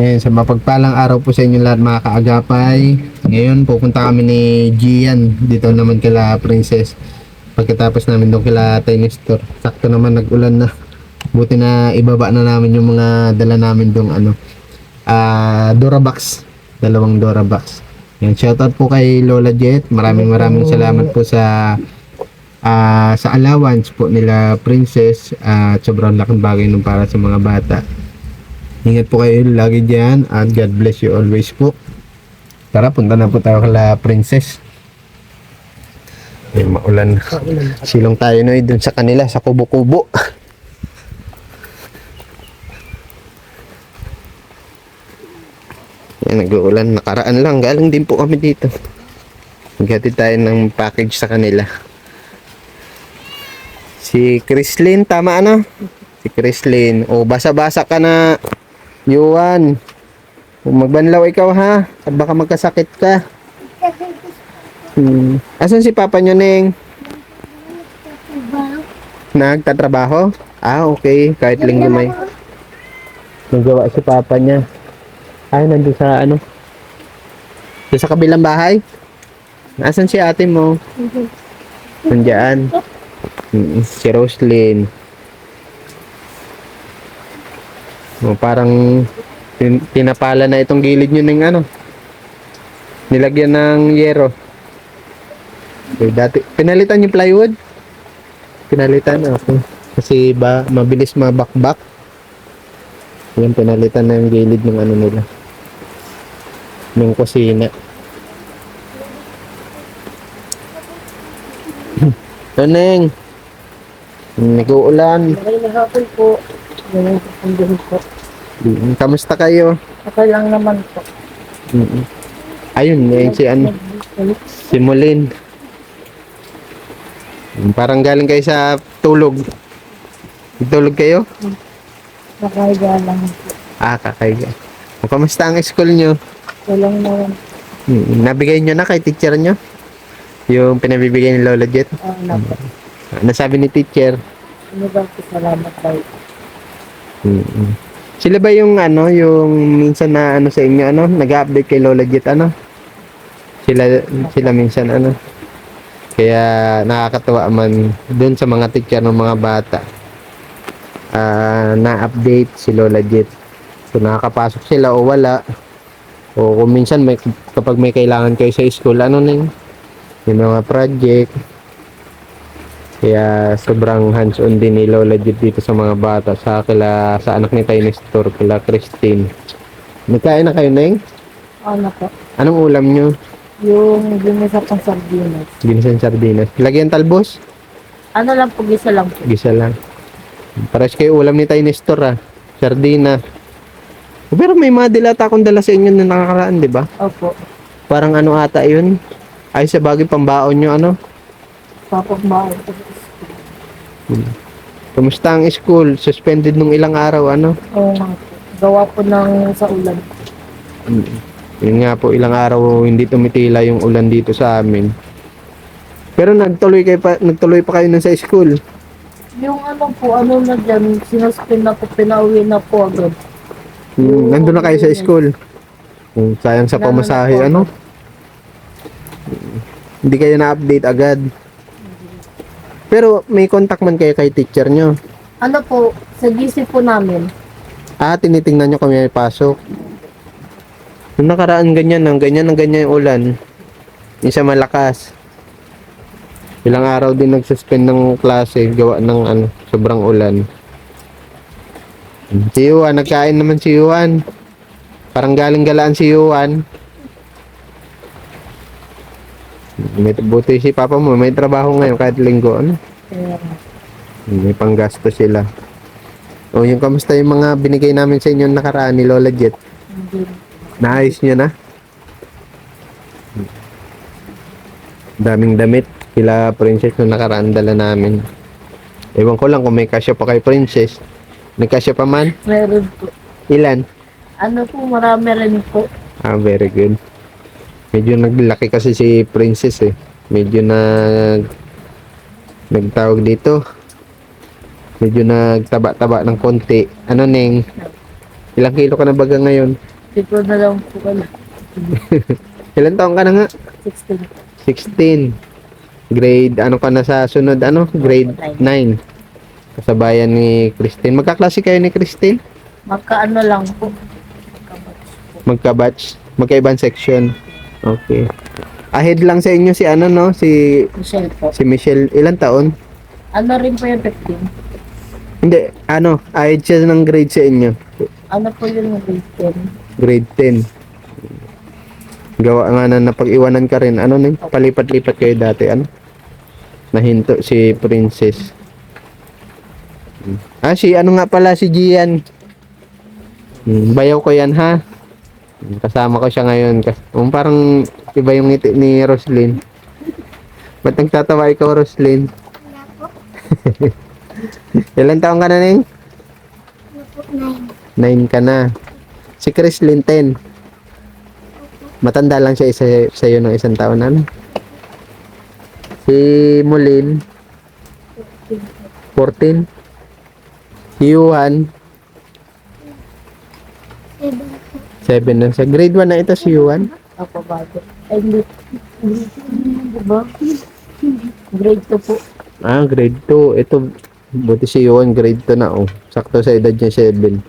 Ngayon, sa mapagpalang araw po sa inyo lahat mga kaagapay. Ngayon, pupunta kami ni Gian. Dito naman kila Princess. Pagkatapos namin doon kila Tennis Store. Sakto naman nag-ulan na. Buti na ibaba na namin yung mga dala namin doon Durabox. Dalawang Durabox. Yan, shoutout po kay Lola Jet. Maraming salamat po sa allowance po nila Princess. At sobrang laking bagay nung para sa mga bata. Ingat po kayo lagi dyan at God bless you always po. Tara, punta na po tayo kala Princess. Ay, maulan. Silong tayo na dun sa kanila, sa kubo-kubo. Yan, nag-uulan. Nakaraan lang. Galing din po kami dito. Maghatid tayo ng package sa kanila. Si Chrislyn, tama ano? Si Chrislyn. O, basa-basa ka na. Yuan, magbanlaw ikaw ha, at baka magkasakit ka. Asan si Papa nyo, Neng? Nagtatrabaho? Okay, kahit linggo may nagawa si Papa niya. Nandun sa doon sa kabilang bahay? Asan si ate mo? Nandiyan. Si Roslyn. Parang tinapala na itong gilid nyo ng nilagyan ng yero. Okay, dati pinalitan yung plywood. Pinalitan ako kasi mabilis mabakbak. Yan, pinalitan na yung gilid ng nila ng kusina. Neng, nag-uulan. Hapon po. Kamusta kayo? Okay lang naman po. Ayun, si Molin. Parang galing kayo sa tulog. Tulog kayo? Nakaiga lang po. Kakaiga. Kamusta ang school nyo? Walang naman. Nabigay nyo na kay teacher nyo? Yung pinabibigay ni Lola Jet? Napo. Nasabi ni teacher? Salamat tayo. Sila ba yung yung minsan na sa inyo nag-update kay Lola Jet Sila minsan kaya nakakatuwa man doon sa mga teacher ng mga bata. Na-update si Lola Jet. So nakakapasok sila o wala. O kung minsan kapag may kailangan kayo sa school yung mga project. Kaya sobrang hands-on din ni Lola Jet dito sa mga bata, sa anak ni Tiny Store, kila Christine. Nagkain na kayo, Neng? Ano po? Anong ulam nyo? Yung ginisa pang sardinas. Ginisang sardinas. Lagyan talbos? Ano lang po, gisa lang po. Gisa lang. Pares kayo ulam ni Tiny Store sardinas. Pero may mga dilata akong dala sa inyo na nakakaraan, di ba? Opo. Parang ata yun? Ay sa bagay pambaon nyo Papagbaon po. Kumusta ang school? Suspended nung ilang araw Oo nga po. Gawa po ng sa ulan. Yun nga po, ilang araw hindi tumitila yung ulan dito sa amin. Pero nagtuloy pa kayo nun sa school? Yung na dyan, sinuspin na po, pinauwi na po agad. Nandun na kayo sa school? Sayang sa pamasahe, Hindi kayo na-update agad. Pero may contact man kayo kay teacher nyo? Sa GC po namin. Tinitingnan nyo kami may pasok. Nung nakaraan ganyan yung ulan. Isa malakas. Ilang araw din nagsuspend ng klase gawa ng sobrang ulan. Si Yuan, nagkain naman si Yuan. Parang galing galaan si Yuan. Buti si Papa mo, may trabaho ngayon kahit linggo, May panggasto sila. Yung kamusta yung mga binigay namin sa inyo nakaraan ni Lola Jet? Naayos nyo na? Daming damit. Kila Princess na nakaraan dala namin. Ewan ko lang kung may kasya pa kay Princess. Nagkasya pa man? Meron po. Ilan? Marami rin po. Very good. Medyo naglaki kasi si Princess Medyo nagtawag dito. Medyo nagtaba-taba ng konti. Neng? Ilang kilo ka na baga ngayon? Di ko na lang po alam. Ilan taong ka na nga? 16. 16. Grade, ano ka na sa sunod, ano? Grade 9. Kasabayan ni Christine. Magkaklase kayo ni Christine? Magkaano lang po. Kabatch po. Magka-batch? Magkaibang section? Okay. Ahead lang sa inyo si ano, no? Si Michelle po. Michelle. Ilan taon? Ano rin po yung 15? Hindi, ano? Ahead siya ng grade sa inyo. Ano po yung grade 10? Grade 10. Gawa nga na napag-iwanan ka rin. Ano na yun? Palipat-lipat kayo dati. Ano? Nahinto si Princess. Si ano nga pala si Gian. Bayaw ko yan ha. Kasama ko siya ngayon. Parang iba yung ngiti ni Roslyn. Ba't nagtatawa ikaw, Roslyn? Ilan taong ka na, Neng? 9 ka na. Si Chrislyn 10. Matanda lang siya sa iyo ng isang taon, ano? Si Mulin 14. Si Yuhan 7 na. Sa grade 1 na ito si Yuhan. Ako bago. Ay, hindi. Diba? Grade 2 po. Grade 2. Ito, buti si Yuhan grade 2 na, oh. Sakto sa edad niya 7.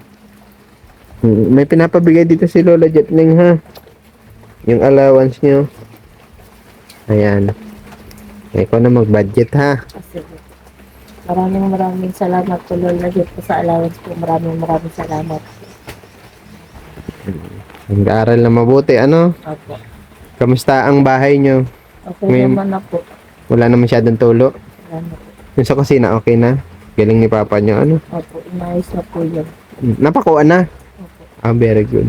May pinapabigay dito si Lola Jetning, ha? Yung allowance niyo. Ayan. Ikaw na mag-budget, ha? Kasi maraming salamat po Lola Jet po sa allowance po. Maraming salamat. Nag-aaral na mabuti, ano? Opo. Kamusta ang bahay niyo? Okay May- naman na po. Wala na masyadong tulo. Salamat po. Yung sa kusina, okay na? Galing ni Papa niyo, ano? Opo, inayos na po yun. Napakuan na? Opo. Very good.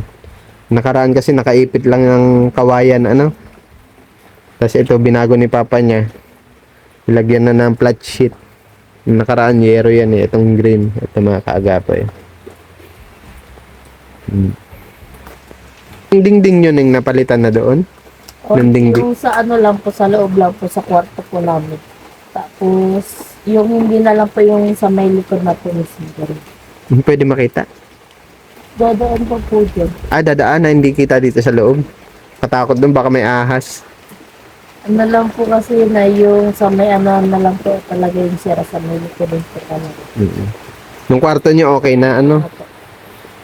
Nakaraan kasi nakaipit lang ng kawayan, ano? Tapos ito, binago ni Papa niya. Ilagyan na ng flat sheet. Yung nakaraan, yero yan eh. Itong green. Ito mga kaagapo eh. Yung dingding yun yung napalitan na doon. O, Ng dingding. yung sa ano lang po, sa loob lang po, sa kwarto po namin. Tapos, yung hindi na lang po yung sa may likod na po mismo. Pwede makita. Dadaan pa po dyan. Dadaan na hindi kita dito sa loob. Katakot doon, baka may ahas. Ano lang po kasi na yung sa may ano na lang po talaga yung sira sa may likod po talaga. Nung kwarto niyo okay na, ano? Opo.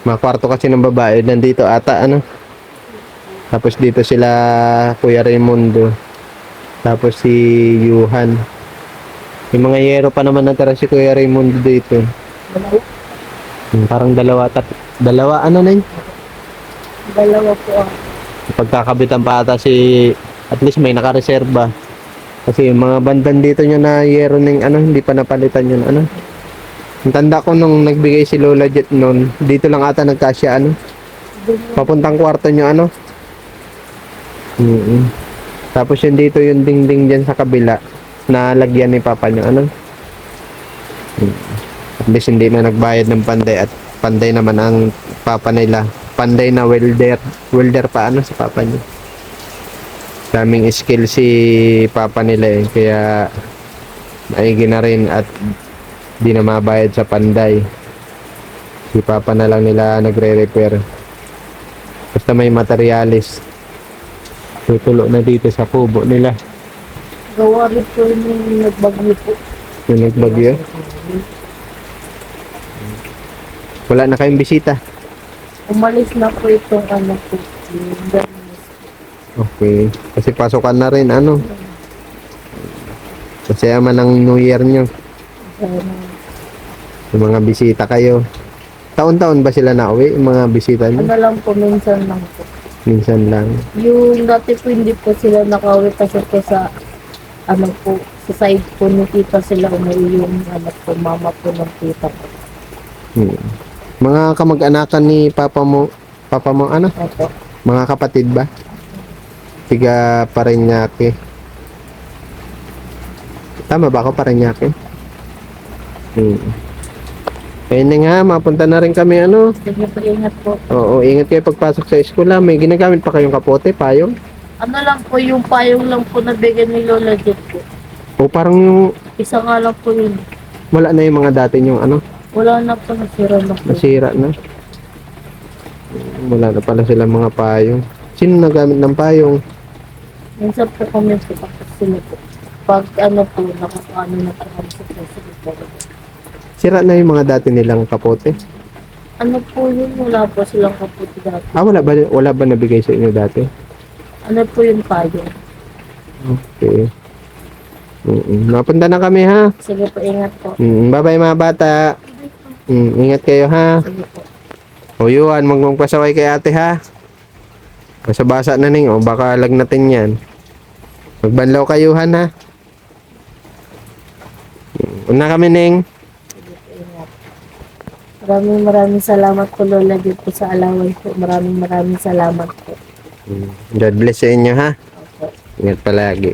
Mga kwarto kasi ng babae, nandito ata, ano? Tapos dito sila Kuya Raimundo. Tapos si Yuhan. Yung mga yero pa naman natira si Kuya Raimundo dito. Dalawa, Parang dalawa ano na yun? dalawa po ang Pagkakabitan pa ata si, at least may nakareserba. Kasi yung mga bandan dito nyo na yero ng ano, hindi pa napalitan yun, ano? Ang tanda ko nung nagbigay si Lola Jet noon, dito lang ata nagkasya, ano? Papuntang kwarto nyo, ano? Tapos yun dito yung dingding dyan sa kabila na lagyan ni Papa nyo, ano? At least hindi na nagbayad ng panday at panday naman ang Papa nila. Panday na welder. Welder pa, ano, sa Papa nyo. Daming skill si Papa nila eh. Kaya maigi na rin at di na mabayad sa panday. Si Papa na lang nila nagre-repair. Basta may materialis. Tutulo na dito sa kubo nila. gawa rin po yung nagbagyo po. Yung nagbagyo. Wala na kayong bisita. Umalis na po itong ano po. Yung Bernis. Okay. Kasi pasukan na rin, ano. Kasi man ang New Year nyo. Yung mga bisita kayo. Taon-taon ba sila nauwi? Yung mga bisita nyo? Ano lang po, minsan lang po. Minsan lang. Yung dati po hindi po sila nakauwi kasi po sa ano po, sa side po ni tita sila umuwi yung ano po, mama po ng tita po. Mga kamag-anakan ni Papa mo ano? Opo. Mga kapatid ba? Tiga Parañaque. Tama ba ako, Parañaque? Ayun na nga, mapunta na rin kami, ano? Sige po, ingat po. Oo, ingat kayo pagpasok sa eskwela. May ginagamit pa kayong kapote, payong? Ano lang po, yung payong lang po na bigyan ni Lola Jet po. O parang yung Isa nga lang po yun. wala na yung mga dati yung ano, Wala na po, nasira na po. nasira na. Wala na pala silang mga payong. Sino nagamit ng payong? Minsan po kami po tapos sila po. Pag ano po, nakakaano na po kami sa president. Sira na yung mga dati nilang kapote. Ano po yun, wala po silang kaputi dati. Wala ba nabigay sa inyo dati? Ano po yung payo? Okay. Napunta na kami ha. Sige po, ingat po. Bye-bye mga bata. Ingat kayo ha. Sige po. O Yuan, magpasaway kay ate ha. Basa-basa na ning, baka lagnatin yan. Magbanlaw kayo Han ha. Una kami ning. Sige po, ingat. Maraming salamat po Lola dito po sa allowance po. Maraming salamat po. God bless sa inyo ha. Okay. Ingat palagi.